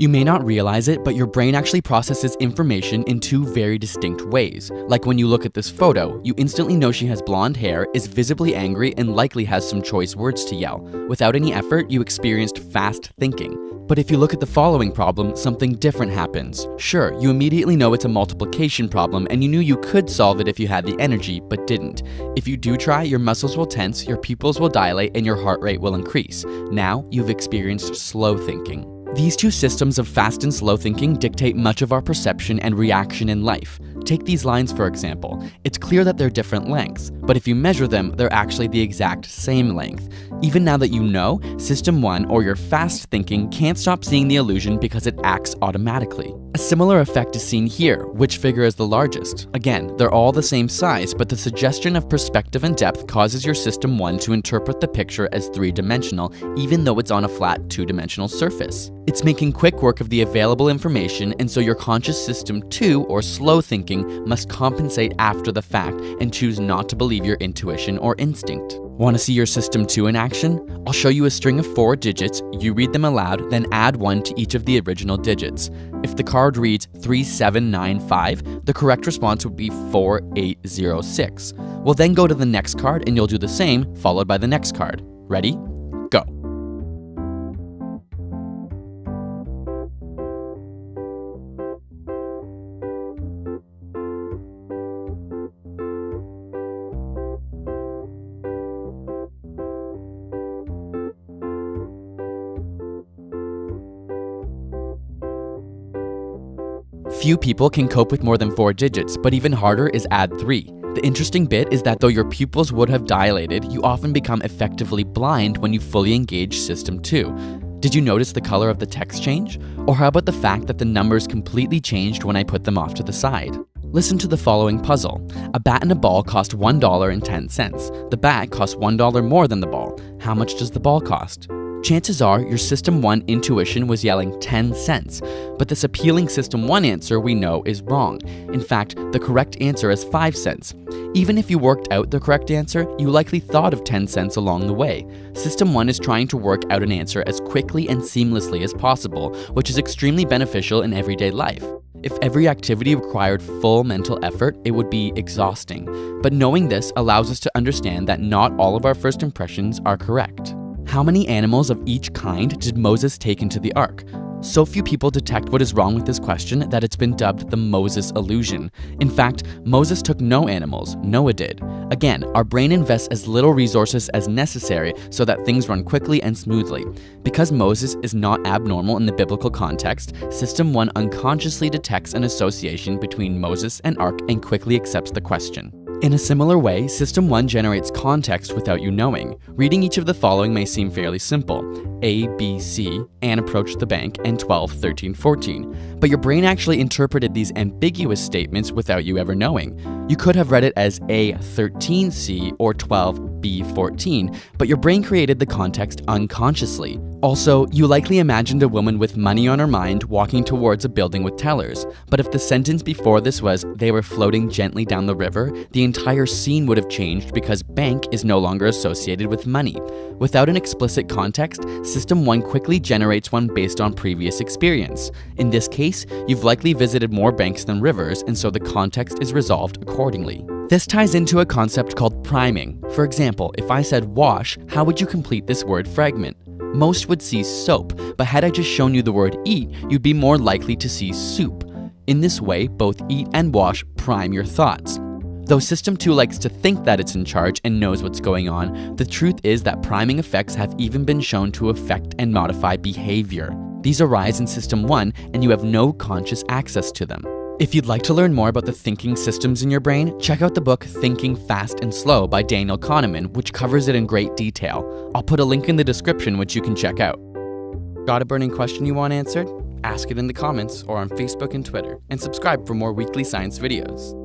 You may not realize it, but your brain actually processes information in two very distinct ways. Like when you look at this photo, you instantly know she has blonde hair, is visibly angry, and likely has some choice words to yell. Without any effort, you experienced fast thinking. But if you look at the following problem, something different happens. Sure, you immediately know it's a multiplication problem and you knew you could solve it if you had the energy, but didn't. If you do try, your muscles will tense, your pupils will dilate, and your heart rate will increase. Now, you've experienced slow thinking. These two systems of fast and slow thinking dictate much of our perception and reaction in life. Take these lines for example. It's clear that they're different lengths, but if you measure them, they're actually the exact same length. Even now that you know, System 1 or your fast thinking can't stop seeing the illusion because it acts automatically. A similar effect is seen here. Which figure is the largest? Again, they're all the same size, but the suggestion of perspective and depth causes your System 1 to interpret the picture as three-dimensional, even though it's on a flat two-dimensional surface. It's making quick work of the available information, and so your conscious System 2, or slow thinking, must compensate after the fact and choose not to believe your intuition or instinct. Want to see your System 2 in action? I'll show you a string of 4 digits, you read them aloud, then add 1 to each of the original digits. If the card reads 3795, the correct response would be 4806. We'll then go to the next card and you'll do the same, followed by the next card. Ready? Go. Few people can cope with more than 4 digits, but even harder is add 3. The interesting bit is that though your pupils would have dilated, you often become effectively blind when you fully engage System 2. Did you notice the color of the text change? Or how about the fact that the numbers completely changed when I put them off to the side? Listen to the following puzzle. A bat and a ball cost $1.10. The bat costs $1 more than the ball. How much does the ball cost? Chances are your System 1 intuition was yelling 10 cents, but this appealing System 1 answer we know is wrong. In fact, the correct answer is 5 cents. Even if you worked out the correct answer, you likely thought of 10 cents along the way. System 1 is trying to work out an answer as quickly and seamlessly as possible, which is extremely beneficial in everyday life. If every activity required full mental effort, it would be exhausting. But knowing this allows us to understand that not all of our first impressions are correct. How many animals of each kind did Moses take into the ark? So few people detect what is wrong with this question that it's been dubbed the Moses illusion. In fact, Moses took no animals, Noah did. Again, our brain invests as little resources as necessary so that things run quickly and smoothly. Because Moses is not abnormal in the biblical context, System 1 unconsciously detects an association between Moses and ark and quickly accepts the question. In a similar way, System 1 generates context without you knowing. Reading each of the following may seem fairly simple. A, B, C, Anne approached the bank, and 12, 13, 14. But your brain actually interpreted these ambiguous statements without you ever knowing. You could have read it as A, 13C, or 12, B, 14, but your brain created the context unconsciously. Also, you likely imagined a woman with money on her mind walking towards a building with tellers. But if the sentence before this was, they were floating gently down the river, the entire scene would have changed because bank is no longer associated with money. Without an explicit context, System 1 quickly generates one based on previous experience. In this case, you've likely visited more banks than rivers, and so the context is resolved accordingly. This ties into a concept called priming. For example, if I said wash, how would you complete this word fragment? Most would see soap, but had I just shown you the word eat, you'd be more likely to see soup. In this way, both eat and wash prime your thoughts. Though System 2 likes to think that it's in charge and knows what's going on, the truth is that priming effects have even been shown to affect and modify behavior. These arise in System 1, and you have no conscious access to them. If you'd like to learn more about the thinking systems in your brain, check out the book Thinking Fast and Slow by Daniel Kahneman, which covers it in great detail. I'll put a link in the description which you can check out. Got a burning question you want answered? Ask it in the comments or on Facebook and Twitter, and subscribe for more weekly science videos.